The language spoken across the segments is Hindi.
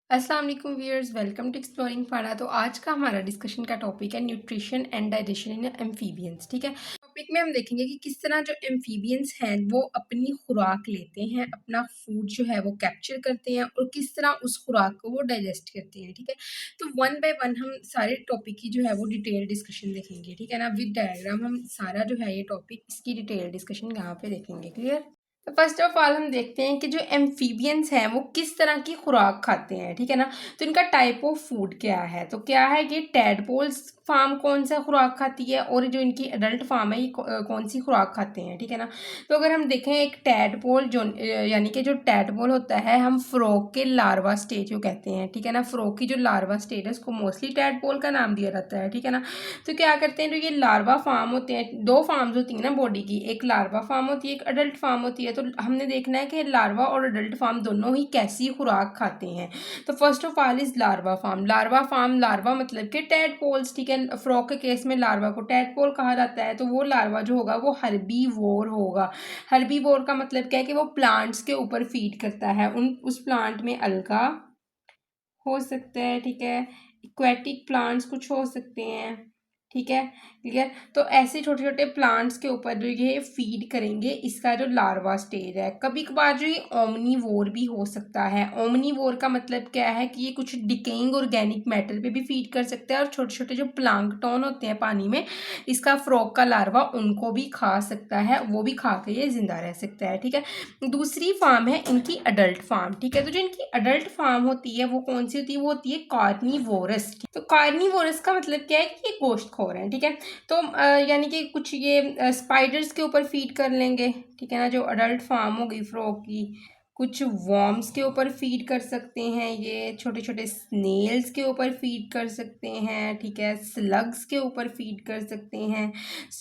अस्सलाम वालेकुम व्यूअर्स, वेलकम टू एक्सप्लोरिंग फाना। तो आज का हमारा डिस्कशन का टॉपिक है nutrition and digestion in amphibians. ठीक है, टॉपिक में हम देखेंगे कि किस तरह जो एम्फीबियंस हैं वो अपनी खुराक लेते हैं, अपना फूड जो है वो कैप्चर करते हैं और किस तरह उस खुराक को वो डाइजेस्ट करते हैं। ठीक है, तो वन बाय वन हम सारे टॉपिक की जो है वो डिटेल डिस्कशन देखेंगे। ठीक है ना, विद डायग्राम हम सारा जो है ये टॉपिक इसकी डिटेल डिस्कशन यहाँ पे देखेंगे। क्लियर। तो फर्स्ट ऑफ ऑल हम देखते हैं कि जो एम्फीबियंस हैं वो किस तरह की खुराक खाते हैं। ठीक है ना, तो इनका टाइप ऑफ फूड क्या है। तो क्या है कि टैडपोल्स फार्म कौन सा खुराक खाती है और जो इनकी एडल्ट फार्म है ये कौन सी खुराक खाते हैं। ठीक है ना, तो अगर हम देखें एक टैडपोल जो यानी कि जो टैडपोल होता है हम फ्रॉग के लार्वा स्टेज को कहते हैं। ठीक है ना, फ्रॉग की जो लार्वा स्टेज है उसको मोस्टली टैडपोल का नाम दिया जाता है। ठीक है ना, तो क्या करते हैं, जो ये लार्वा फार्म होते हैं, दो फार्म्स होती हैं ना बॉडी की, एक लार्वा फार्म होती है एक अडल्ट फार्म होती है। तो हमने देखना है कि लार्वा और अडल्ट फार्म दोनों ही कैसी खुराक खाते हैं। तो first of all is larva farm. Larva farm, larva मतलब कि टैडपोल्स। ठीक है, फ्रॉग के केस में लार्वा को टैडपोल कहा जाता है। तो वो लार्वा जो होगा वो हर्बीवोर होगा। हर्बीवोर का मतलब क्या है कि वो प्लांट्स के ऊपर फीड करता है। उस प्लांट में अलगा हो सकता है। ठीक है, एक्वेटिक प्लांट्स कुछ हो सकते हैं। ठीक है, क्लियर। तो ऐसे छोटे छोटे प्लांट्स के ऊपर जो ये फीड करेंगे, इसका जो लार्वा स्टेज है। कभी कभार जो ये ओमनीवोर भी हो सकता है। ओमनीवोर का मतलब क्या है कि ये कुछ डिकेइंग ऑर्गेनिक मैटर पे भी फीड कर सकता है और छोटे छोटे जो प्लांकटन होते हैं पानी में, इसका फ्रॉग का लार्वा उनको भी खा सकता है, वो भी खा के ये जिंदा रह सकता है। ठीक है, दूसरी फार्म है इनकी अडल्ट फार्म। ठीक है, तो जो इनकी अडल्ट फार्म होती है वो कौन सी होती है, वो होती है कार्निवोरस। तो कार्निवोरस का मतलब क्या है कि ये गोश्तखोर है। ठीक है, तो यानी कि कुछ ये स्पाइडर्स के ऊपर फीड कर लेंगे। ठीक है ना, जो अडल्ट फार्म हो गई फ्रॉग की, कुछ वॉर्म्स के ऊपर फीड कर सकते हैं, ये छोटे छोटे स्नेल्स के ऊपर फीड कर सकते हैं। ठीक है, स्लग्स के ऊपर फीड कर सकते हैं,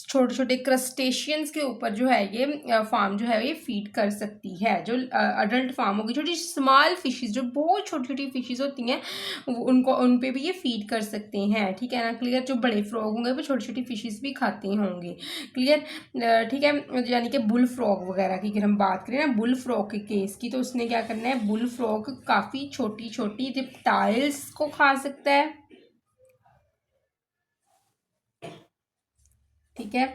छोटे छोटे क्रस्टेशियंस के ऊपर जो है ये फार्म जो है ये फीड कर सकती है। जो अडल्ट फार्म होगी, छोटी स्मॉल फिशेस जो बहुत छोटी छोटी फिशेस होती हैं उनको उन पे भी ये फीड कर सकते हैं। ठीक है ना, क्लियर। जो बड़े फ्रॉग होंगे वो छोटी छोटी फिशेस भी खाते होंगे। क्लियर। ठीक है, यानी कि बुल फ्रॉग वगैरह की अगर हम बात करें ना, बुल फ्रॉग के केस की, तो उसने क्या करना है, बुल फ्रॉग काफ़ी छोटी छोटी रिप्टाइल्स को खा सकता है। ठीक है,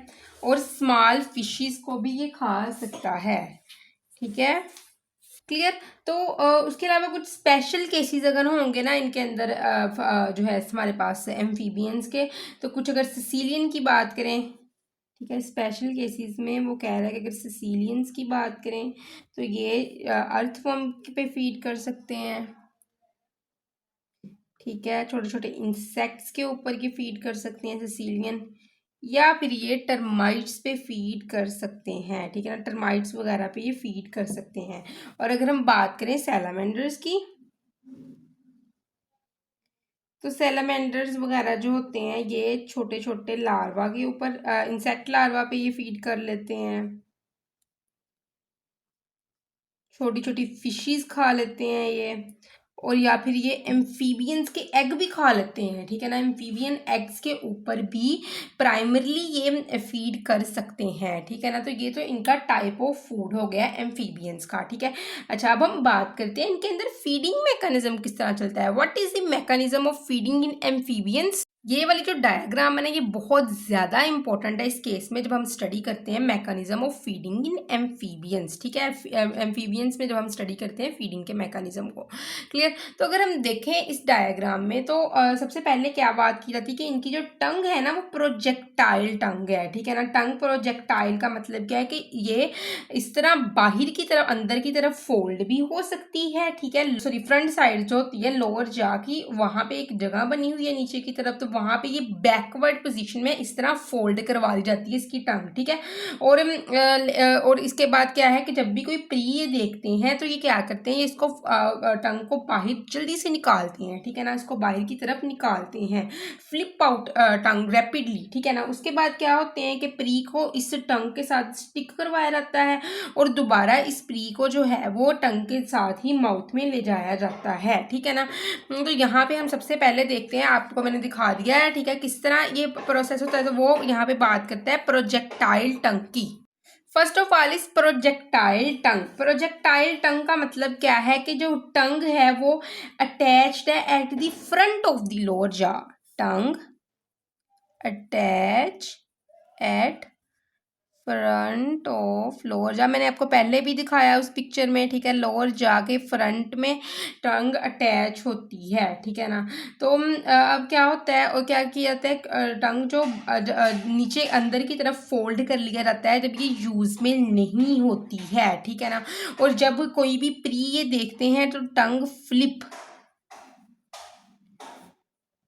और स्मॉल फिशेस को भी ये खा सकता है। ठीक है, क्लियर। तो उसके अलावा कुछ स्पेशल केसेस अगर होंगे ना इनके अंदर जो है हमारे पास एम्फीबियंस के, तो कुछ अगर सिसिलियन की बात करें, ठीक है, स्पेशल केसेस में वो कह रहा है कि अगर सिसिलियंस की बात करें तो ये अर्थवर्म पे फीड कर सकते हैं। ठीक है, छोटे छोटे इंसेक्ट्स के ऊपर की फीड कर सकते हैं सिसिलियन, या फिर ये टर्माइट्स पे फीड कर सकते हैं। ठीक है ना, टर्माइट्स वगैरह पे ये फीड कर सकते हैं। और अगर हम बात करें सैलामेंडर्स की, तो सैलामेंडर्स वगैरह जो होते हैं ये छोटे छोटे लार्वा के ऊपर, इंसेक्ट लार्वा पे ये फीड कर लेते हैं। छोटी छोटी फिशेस खा लेते हैं ये, और या फिर ये एम्फीबियंस के एग भी खा लेते हैं। ठीक है ना, एम्फीबियन एग्स के ऊपर भी प्राइमरली ये फीड कर सकते हैं। ठीक है ना, तो ये तो इनका टाइप ऑफ फूड हो गया एम्फीबियंस का। ठीक है, अच्छा अब हम बात करते हैं इनके अंदर फीडिंग मैकेनिज्म किस तरह चलता है। What is the mechanism of feeding in amphibians. ये वाली जो डायग्राम है ना, ये बहुत ज़्यादा इंपॉर्टेंट है इस केस में जब हम स्टडी करते हैं mechanism of feeding in amphibians. ठीक है, एम्फीबियंस में जब हम स्टडी करते हैं फीडिंग के मैकेनिज्म को। क्लियर। तो अगर हम देखें इस डायग्राम में, तो सबसे पहले क्या बात की जाती है कि इनकी जो टंग है ना वो प्रोजेक्टाइल टंग है। ठीक है ना, टंग प्रोजेक्टाइल का मतलब क्या है कि ये इस तरह बाहर की तरफ, अंदर की तरफ फोल्ड भी हो सकती है। ठीक है, सॉरी, फ्रंट साइड जो होती है लोअर जा की, वहां पे एक जगह बनी हुई है नीचे की तरफ, तो वहां पे ये बैकवर्ड पोजीशन में इस तरह फोल्ड करवा दी जाती है इसकी टंग। ठीक है, और इसके बाद क्या है कि जब भी कोई प्री ये देखते हैं तो ये क्या करते हैं, ये इसको टंग को बाहर जल्दी से निकालते हैं। ठीक है ना, इसको बाहर की तरफ निकालते हैं, फ्लिप आउट टंग रैपिडली। ठीक है ना, उसके बाद क्या होते हैं कि प्री को इस टंग के साथ स्टिक करवाया जाता है और दोबारा इस प्री को जो है वो टंग के साथ ही माउथ में ले जाया जाता है। ठीक है ना, तो यहाँ पे हम सबसे पहले देखते हैं, आपको मैंने दिखा दिया है। ठीक है, किस तरह ये प्रोसेस होता है, तो वो यहाँ पे बात करता है प्रोजेक्टाइल टंग की। First of all is projectile टंग। प्रोजेक्टाइल टंग का मतलब क्या है कि जो टंग है वो अटैच्ड है at the front of the lower jaw. Tongue attach eight front of lower जा। मैंने आपको पहले भी दिखाया उस पिक्चर में, ठीक है। लोअर जा के फ्रंट में टंग अटैच होती है, ठीक है ना। तो अब क्या होता है और क्या किया जाता है, टंग जो नीचे अंदर की तरफ फोल्ड कर लिया जाता है जब ये यूज में नहीं होती है, ठीक है ना। और जब कोई भी प्री ये देखते हैं तो टंग फ्लिप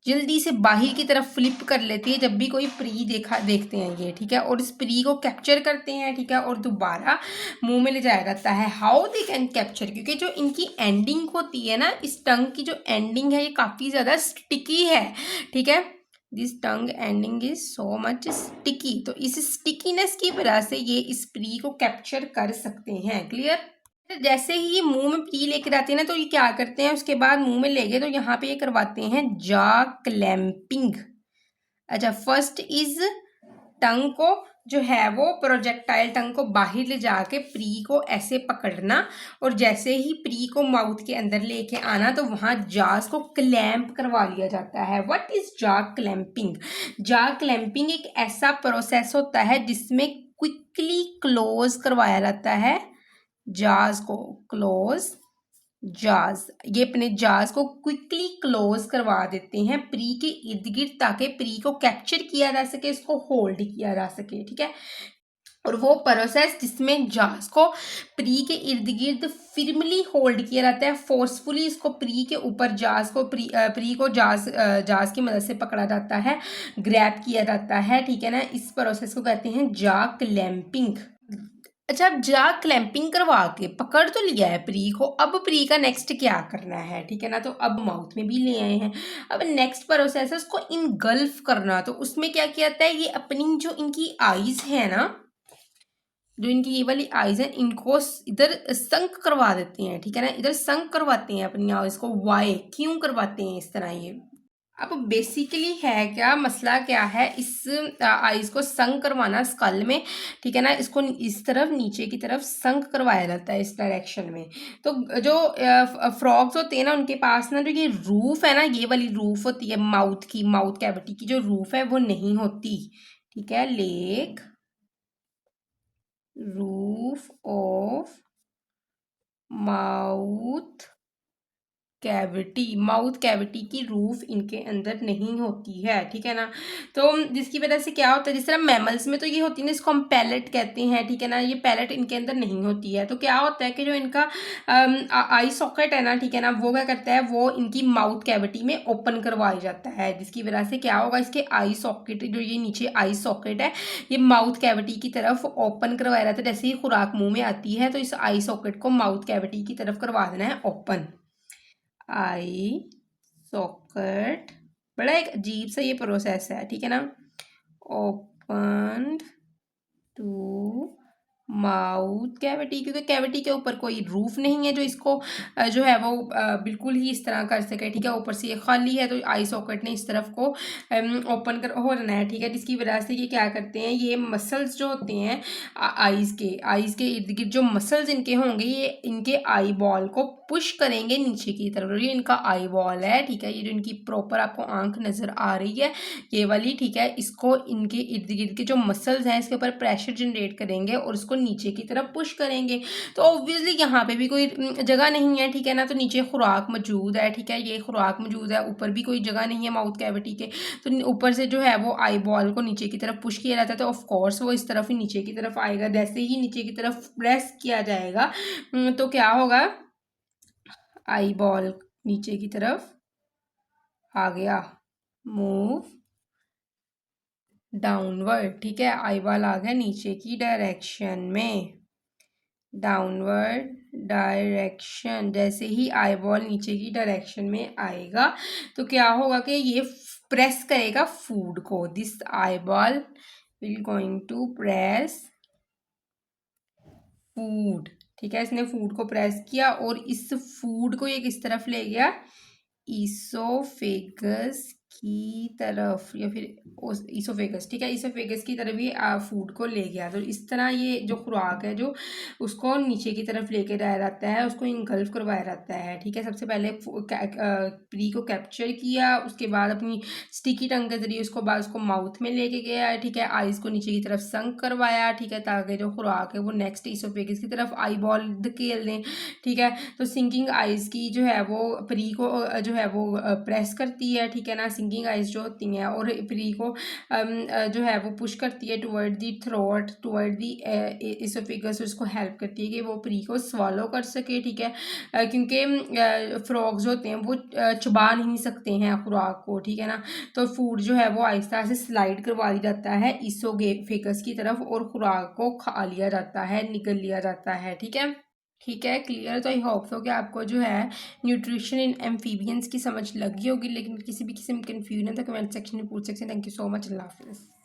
जल्दी से बाहर की तरफ फ्लिप कर लेती है जब भी कोई प्री देखते हैं ये, ठीक है। और इस प्री को कैप्चर करते हैं, ठीक है, और दोबारा मुंह में ले जाया जाता है। हाउ दे कैन कैप्चर, क्योंकि जो इनकी एंडिंग होती है ना, इस टंग की जो एंडिंग है ये काफ़ी ज़्यादा स्टिकी है, ठीक है। This tongue ending is so much sticky. तो इस स्टिकीनेस की वजह से ये इस प्री को कैप्चर कर सकते हैं। क्लियर। जैसे ही ये मुंह में प्री लेकर आते हैं ना, तो ये क्या करते हैं, उसके बाद मुंह में ले गए तो यहाँ पे ये करवाते हैं जॉ क्लैंपिंग। अच्छा, फर्स्ट इज टंग को जो है वो प्रोजेक्टाइल टंग को बाहर ले जाके प्री को ऐसे पकड़ना, और जैसे ही प्री को माउथ के अंदर लेके आना तो वहां जास को क्लैंप करवा लिया जाता है। What is jaw clamping? Jaw clamping एक ऐसा प्रोसेस होता है जिसमें क्विकली क्लोज करवाया जाता है जाज को। क्लोज जाज, ये अपने जाज को क्विकली क्लोज करवा देते हैं प्री के इर्द गिर्द, ताकि प्री को कैप्चर किया जा सके, इसको होल्ड किया जा सके, ठीक है। और वो प्रोसेस जिसमें जाज को प्री के इर्द गिर्द फिर्मली होल्ड किया जाता है, फोर्सफुली इसको प्री के ऊपर जाज को प्री को जाज की मदद से पकड़ा जाता है, ग्रैब किया जाता है, ठीक है ना। इस प्रोसेस को कहते हैं जॉ क्लैंपिंग। अच्छा, अब जा क्लैंपिंग करवा के पकड़ तो लिया है प्री को, अब प्री का नेक्स्ट क्या करना है, ठीक है ना। तो अब माउथ में भी ले आए हैं, अब नेक्स्ट प्रोसेस है उसको इनगल्फ करना। तो उसमें क्या किया जाता है, ये अपनी जो इनकी आईज है ना, जो इनकी ये वाली आईज है, इनको इधर संक करवा देते हैं, ठीक है ना। इधर संक करवाते हैं अपनी आईज को। वाई, क्यों करवाते हैं इस तरह ये? अब बेसिकली है क्या मसला, क्या है इस आइज को संक करवाना स्कल में, ठीक है ना। इसको इस तरफ नीचे की तरफ संक करवाया जाता है इस डायरेक्शन में। तो जो फ्रॉग्स होते हैं ना, उनके पास ना जो ये रूफ है ना, ये वाली रूफ होती है माउथ की, माउथ कैविटी की जो रूफ है वो नहीं होती, ठीक है। Lake roof of mouth cavity, mouth cavity की रूफ इनके अंदर नहीं होती है, ठीक है ना। तो जिसकी वजह से क्या होता है, जिस तरह मैमल्स में तो ये होती है ना, इसको हम पैलेट कहते हैं, ठीक है ना। ये पैलेट इनके अंदर नहीं होती है। तो क्या होता है कि जो इनका आई सॉकेट है ना, ठीक है ना, वो क्या करता है, वो इनकी माउथ कैविटी में ओपन करवाया जाता है, जिसकी वजह से क्या होगा, इसके आई सॉकेट जो ये नीचे आई सॉकेट है, ये माउथ कैविटी की तरफ ओपन करवाया जाता है। जैसे ही खुराक मुंह में आती है तो इस आई सॉकेट को माउथ कैविटी की तरफ करवा देना है ओपन। आई सॉकेट, बड़ा एक अजीब सा ये प्रोसेस है, ठीक है ना। ओपन टू माउथ कैविटी, क्योंकि कैविटी के ऊपर कोई रूफ नहीं है जो इसको जो है वो बिल्कुल ही इस तरह कर सके, ठीक है। ऊपर से ये खाली है तो आई सॉकेट ने इस तरफ को ओपन कर हो जाना है, ठीक है। जिसकी वजह से ये क्या करते हैं, ये मसल्स जो होते हैं आईज के इर्द गिर्द जो मसल्स इनके होंगे, ये इनके आई बॉल को पुश करेंगे नीचे की तरफ। ये इनका आई बॉल है, ठीक है। ये जो इनकी प्रॉपर आपको आंख नजर आ रही है ये वाली, ठीक है, इसको इनके इर्द गिर्द के जो मसल्स हैं इसके ऊपर प्रेशर जनरेट करेंगे और इसको नीचे की तरफ पुश करेंगे। तो ऑब्वियसली यहाँ पे भी कोई जगह नहीं है, ठीक है ना। तो नीचे खुराक मौजूद है, ठीक है, ये खुराक मौजूद है, ऊपर भी कोई जगह नहीं है माउथ कैविटी के। तो ऊपर से जो है वो आई बॉल को नीचे की तरफ पुश किया जाता है, तो ऑफकोर्स वो इस तरफ ही नीचे की तरफ आएगा। जैसे ही नीचे की तरफ प्रेस किया जाएगा तो क्या होगा, आई बॉल नीचे की तरफ आ गया, मूव डाउनवर्ड, ठीक है। आई बॉल आ गया नीचे की डायरेक्शन में, डाउनवर्ड डायरेक्शन। जैसे ही आई बॉल नीचे की डायरेक्शन में आएगा तो क्या होगा कि ये प्रेस करेगा फूड को। This eye ball will going to press food, ठीक है। इसने फूड को प्रेस किया और इस फूड को ये किस तरफ ले गया, ईसोफेगस की तरफ या फिर उस ईसोफेगस, ठीक है, ईसोफेगस की तरफ ये फूड को ले गया। तो इस तरह ये जो खुराक है जो उसको नीचे की तरफ लेके जाया जाता है, उसको इंगल्फ करवाया जाता है, ठीक है। सबसे पहले प्री को कैप्चर किया, उसके बाद अपनी स्टिकी टंग के जरिए उसको बाद उसको माउथ में लेके गया, ठीक है। आइज़ को नीचे की तरफ संक करवाया, ठीक है, ताकि जो खुराक है वो नेक्स्ट ईसोफेगस की तरफ आई बॉल धकेल दें, ठीक है। तो सिंकिंग आइज़ की जो है वो प्री को जो है वो प्रेस करती है, ठीक है ना, सिंकिंग आइज़ जो होती हैं, और प्री को जो है वो पुश करती है toward the throat, toward the oesophagus, उसको हेल्प करती है कि वो प्री को स्वॉलो कर सके, ठीक है। क्योंकि फ्रॉग्स होते हैं वो चबा नहीं सकते हैं खुराक को, ठीक है ना। तो फूड जो है वो आहिस्ता से स्लाइड करवा दिया जाता है इसोफेगस की तरफ और खुराक को खा लिया जाता है, निगल लिया जाता है, ठीक है। ठीक है, क्लियर। तो आई होप सो कि आपको जो है न्यूट्रिशन इन एम्फीबियंस की समझ लगी होगी, लेकिन किसी भी किस्म की कन्फ्यूजन है तो कमेंट सेक्शन में पूछ सकते हैं। थैंक यू सो मच, अल्लाह हाफिज़।